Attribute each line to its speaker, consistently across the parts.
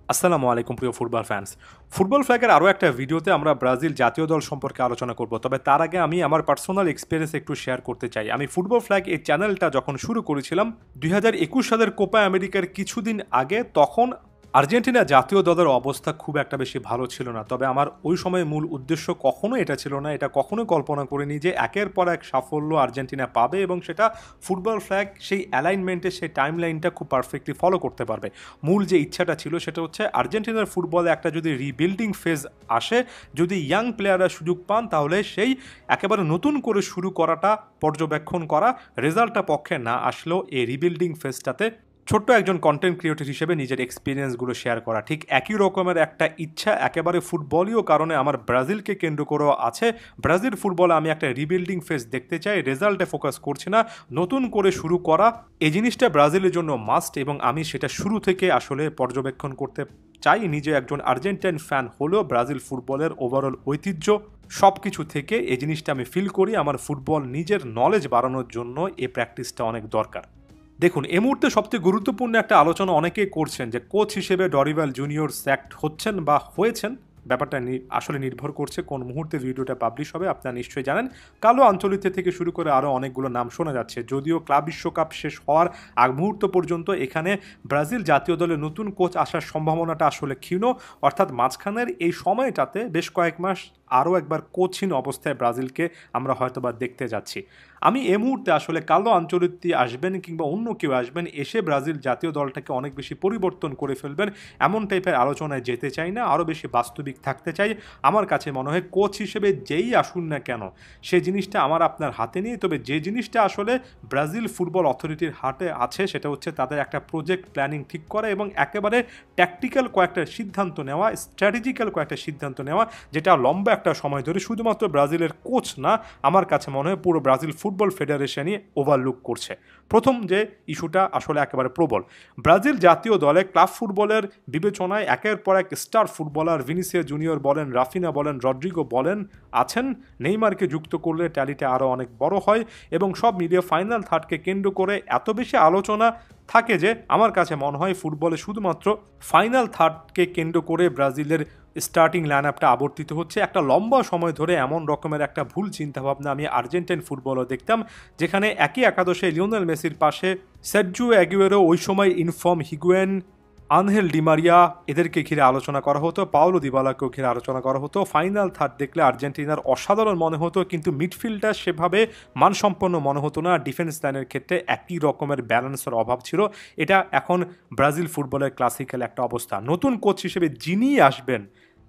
Speaker 1: আসসালামু আলাইকুম প্রিয় ফুটবল ফ্যান্স। ফুটবল ফ্ল্যাগের আরও একটা ভিডিওতে আমরা ব্রাজিল জাতীয় দল সম্পর্কে আলোচনা করব। তবে তার আগে আমি আমার পার্সোনাল এক্সপিরিয়েন্স একটু শেয়ার করতে চাই। আমি ফুটবল ফ্ল্যাগ এই চ্যানেলটা যখন শুরু করেছিলাম 2021 সালের কোপা আমেরিকার কিছুদিন আগে, তখন আর্জেন্টিনা জাতীয় দলের অবস্থা খুব একটা বেশি ভালো ছিল না। তবে আমার ওই সময় মূল উদ্দেশ্য কখনো এটা ছিল না, এটা কখনোই কল্পনা করিনি যে একের পর এক সাফল্য আর্জেন্টিনা পাবে এবং সেটা ফুটবল ফ্ল্যাগ সেই অ্যালাইনমেন্টে সেই টাইম লাইনটা খুব পারফেক্টলি ফলো করতে পারবে। মূল যে ইচ্ছাটা ছিল সেটা হচ্ছে আর্জেন্টিনার ফুটবলে একটা যদি রিবিল্ডিং ফেজ আসে, যদি ইয়াং প্লেয়াররা সুযোগ পান, তাহলে সেই একেবারে নতুন করে শুরু করাটা পর্যবেক্ষণ করা, রেজাল্টটা পক্ষে না আসলেও এই রিবিল্ডিং ফেজটাতে ছোট্ট একজন কন্টেন্ট ক্রিয়েটর হিসেবে নিজের এক্সপিরিয়েন্সগুলো শেয়ার করা। ঠিক একই রকমের একটা ইচ্ছা একেবারে ফুটবলীয় কারণে আমার ব্রাজিলকে কেন্দ্র করেও আছে। ব্রাজিল ফুটবলে আমি একটা রিবিল্ডিং ফেজ দেখতে চাই, রেজাল্টে ফোকাস করছি না, নতুন করে শুরু করা এই জিনিসটা ব্রাজিলের জন্য মাস্ট, এবং আমি সেটা শুরু থেকে আসলে পর্যবেক্ষণ করতে চাই। নিজে একজন আর্জেন্টাইন ফ্যান হলেও ব্রাজিল ফুটবলের ওভারঅল ঐতিহ্য সব কিছু থেকে এই জিনিসটা আমি ফিল করি। আমার ফুটবল নিজের নলেজ বাড়ানোর জন্য এই প্র্যাকটিসটা অনেক দরকার। দেখুন, এই মুহূর্তে সবচেয়ে গুরুত্বপূর্ণ একটা আলোচনা অনেকেই করছেন যে কোচ হিসেবে ডরিভাল জুনিয়র স্যাক্ট হচ্ছেন বা হয়েছেন। ব্যাপারটা আসলে নির্ভর করছে কোন মুহূর্তে ভিডিওটা পাবলিশ হবে। আপনারা নিশ্চয়ই জানেন কালো আঞ্চলিকতা থেকে শুরু করে আরও অনেকগুলো নাম শোনা যাচ্ছে। যদিও ক্লাব বিশ্বকাপ শেষ হওয়ার আগ মুহূর্ত পর্যন্ত এখানে ব্রাজিল জাতীয় দলে নতুন কোচ আসার সম্ভাবনাটা আসলে ক্ষীণ। অর্থাৎ মাঝখানের এই সময়টাতে বেশ কয়েক মাস আরও একবার কোচহীন অবস্থায় ব্রাজিলকে আমরা হয়তোবা দেখতে যাচ্ছি। আমি এই মুহূর্তে আসলে কালো আঞ্চলিকতি আসবেন কিংবা অন্য কেউ আসবেন এসে ব্রাজিল জাতীয় দলটাকে অনেক বেশি পরিবর্তন করে ফেলবেন এমন টাইপের আলোচনায় যেতে চাই না, আরও বেশি বাস্তবিক থাকতে চাই। আমার কাছে মনে হয় কোচ হিসেবে যেই আসুন না কেন সে জিনিসটা আমার আপনার হাতে নেই। তবে যে জিনিসটা আসলে ব্রাজিল ফুটবল অথরিটির হাতে আছে সেটা হচ্ছে তাদের একটা প্রজেক্ট প্ল্যানিং ঠিক করা এবং একেবারে ট্যাকটিক্যাল কয়েকটা সিদ্ধান্ত নেওয়া, স্ট্র্যাটেজিক্যাল কয়েকটা সিদ্ধান্ত নেওয়া, যেটা লম্বা একটা সময় ধরে শুধুমাত্র ব্রাজিলের কোচ না, আমার কাছে মনে হয় পুরো ব্রাজিল ফুটবল ফেডারেশনই ওভারলুক করছে। প্রথম যে ইস্যুটা আসলে একেবারে প্রবল, ব্রাজিল জাতীয় দলে ক্লাব ফুটবলের বিবেচনায় একের পর এক স্টার ফুটবলার ভিনিসিয়া জুনিয়র বলেন, রাফিনা বলেন, রড্রিগো বলেন আছেন। নেইমারকে যুক্ত করলে ট্যালিটা আরও অনেক বড় হয় এবং সব মিলিয়ে ফাইনাল থার্ডকে কেন্দ্র করে এত বেশি আলোচনা থাকে যে আমার কাছে মনে হয় ফুটবলে শুধুমাত্র ফাইনাল থার্ডকে কেন্দ্র করে ব্রাজিলের স্টার্টিং লাইন আপটা আবর্তিত হচ্ছে। একটা লম্বা সময় ধরে এমন রকমের একটা ভুল চিন্তাভাবনা আমি আর্জেন্টাইন ফুটবলও দেখতাম, যেখানে একই একাদশে লিওনেল মেসির পাশে সের্জিও অ্যাগুয়েরো, ওই সময় ইনফর্ম হিগুয়েন, আনহেল ডিমারিয়া এদেরকে ঘিরে আলোচনা করা হতো, পাওলো দিবালাকেও ঘিরে আলোচনা করা হতো। ফাইনাল থার্ড দেখলে আর্জেন্টিনার অসাধারণ মনে হতো, কিন্তু মিডফিল্ডটা সেভাবে মানসম্পন্ন মনে হতো না। ডিফেন্স লাইনের ক্ষেত্রে একই রকমের ব্যালেন্সের অভাব ছিল। এটা এখন ব্রাজিল ফুটবলের ক্লাসিক্যাল একটা অবস্থা। নতুন কোচ হিসেবে যিনি আসবেন,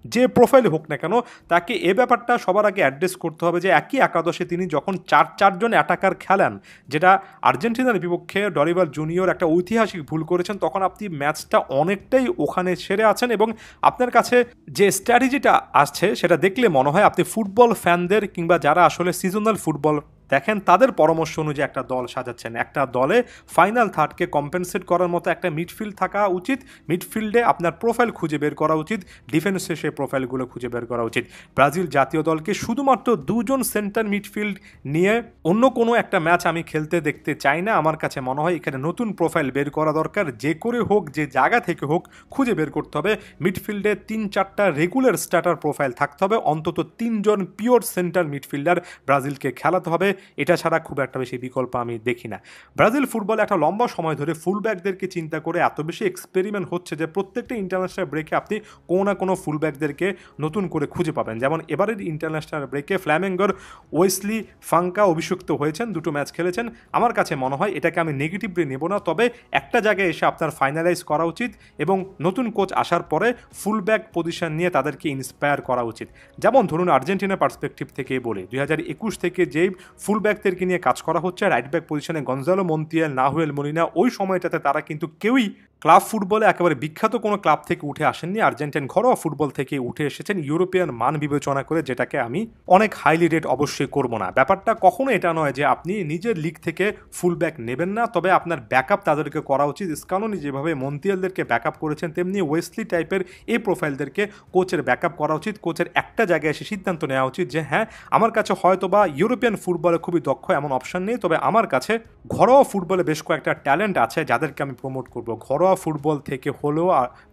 Speaker 1: যে প্রোফাইল হোক না কেন, তাকে এ ব্যাপারটা সবার আগে অ্যাড্রেস করতে হবে যে একই একাদশে তিনি যখন চারজন অ্যাটাকার খেলেন, যেটা আর্জেন্টিনার বিপক্ষে ডরিভাল জুনিয়র একটা ঐতিহাসিক ভুল করেছেন, তখন আপনি ম্যাচটা অনেকটাই ওখানে ছেড়ে আছেন এবং আপনার কাছে যে স্ট্র্যাটেজিটা আসছে সেটা দেখলে মনে হয় আপনি ফুটবল ফ্যানদের কিংবা যারা আসলে সিজনাল ফুটবল দেখেন তাদের পরামর্শ অনুযায়ী একটা দল সাজাচ্ছেন। একটা দলে ফাইনাল থার্ডকে কম্পেনসেট করার মতো একটা মিডফিল্ড থাকা উচিত। মিডফিল্ডে আপনার প্রোফাইল খুঁজে বের করা উচিত, ডিফেন্সে সেই প্রোফাইলগুলো খুঁজে বের করা উচিত। ব্রাজিল জাতীয় দলকে শুধুমাত্র দুজন সেন্টার মিডফিল্ড নিয়ে অন্য কোনো একটা ম্যাচ আমি খেলতে দেখতে চাই না। আমার কাছে মনে হয় এখানে নতুন প্রোফাইল বের করা দরকার, যে করে হোক, যে জায়গা থেকে হোক খুঁজে বের করতে হবে। মিডফিল্ডে 3-4টা রেগুলার স্টার্টার প্রোফাইল থাকতে হবে, অন্তত 3জন পিওর সেন্টার মিডফিল্ডার ব্রাজিলকে খেলাতে হবে। এটা ছাড়া খুব একটা বেশি বিকল্প আমি দেখি না। ব্রাজিল ফুটবলে একটা লম্বা সময় ধরে ফুলব্যাকদেরকে চিন্তা করে এত বেশি এক্সপেরিমেন্ট হচ্ছে যে প্রত্যেকটা ইন্টারন্যাশনাল ব্রেকে আপনি কোনো না কোনো ফুলব্যাকদেরকে নতুন করে খুঁজে পাবেন। যেমন এবারের ইন্টারন্যাশনাল ব্রেকে ফ্ল্যামেঙ্গোর ওয়েসলি ফাঙ্কা অভিষিক্ত হয়েছেন, 2টো ম্যাচ খেলেছেন। আমার কাছে মনে হয় এটাকে আমি নেগেটিভলি নেব না, তবে একটা জায়গায় এসে আপনার ফাইনালাইজ করা উচিত এবং নতুন কোচ আসার পরে ফুলব্যাক পজিশন নিয়ে তাদেরকে ইন্সপায়ার করা উচিত। যেমন ধরুন আর্জেন্টিনার পার্সপেক্টিভ থেকে বলি, 2021 থেকে যেই ফুলব্যাকদেরকে নিয়ে কাজ করা হচ্ছে, রাইট ব্যাক পজিশনে গঞ্জালো মন্তিয়াল, নাহুয়েল মলিনা, ওই সময়টাতে তারা কিন্তু কেউই ক্লাব ফুটবলে একেবারে বিখ্যাত কোনো ক্লাব থেকে উঠে আসেননি। আর্জেন্টাইন ঘরোয়া ফুটবল থেকে উঠে এসেছেন ইউরোপিয়ান মান বিবেচনা করে, যেটাকে আমি অনেক হাইলি রেট অবশ্যই করব না। ব্যাপারটা কখনো এটা নয় যে আপনি নিজের লিগ থেকে ফুলব্যাক নেবেন না, তবে আপনার ব্যাকআপ তাদেরকে করা উচিত। স্কালোনি যেভাবে মন্তিয়ালদেরকে ব্যাকআপ করেছেন, তেমনি ওয়েসলি টাইপের এই প্রোফাইলদেরকে কোচের ব্যাকআপ করা উচিত। কোচের একটা জায়গায় এসে সিদ্ধান্ত নেওয়া উচিত যে হ্যাঁ, আমার কাছে হয়তো বা ইউরোপিয়ান ফুটবলে খুবই দক্ষ এমন অপশন নেই, তবে আমার কাছে ঘরোয়া ফুটবলে বেশ কয়েকটা ট্যালেন্ট আছে যাদেরকে আমি প্রমোট করব। ঘরোয়া ঘরোয়া ফুটবল থেকে হলেও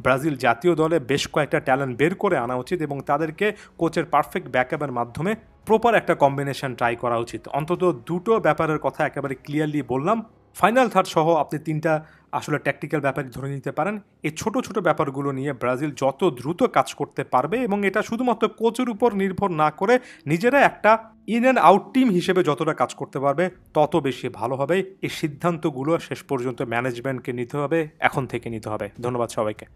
Speaker 1: ব্রাজিল জাতীয় দলে বেশ কয়েকটা ট্যালেন্ট বের করে আনা উচিত এবং তাদেরকে কোচের পারফেক্ট ব্যাকআপের মাধ্যমে প্রপার একটা কম্বিনেশন ট্রাই করা উচিত। অন্তত দুটো ব্যাপারের কথা একেবারে ক্লিয়ারলি বললাম। ফাইনাল থার্ড সহ আপনি তিনটা আসলে ট্যাকটিক্যাল ব্যাপার ধরে নিতে পারেন। এই ছোট ছোট ব্যাপারগুলো নিয়ে ব্রাজিল যত দ্রুত কাজ করতে পারবে এবং এটা শুধুমাত্র কোচের উপর নির্ভর না করে নিজেরা একটা ইন অ্যান্ড আউট টিম হিসেবে যতটা কাজ করতে পারবে তত বেশি ভালো হবে। এই সিদ্ধান্তগুলো শেষ পর্যন্ত ম্যানেজমেন্টকে নিতে হবে, এখন থেকে নিতে হবে। ধন্যবাদ সবাইকে।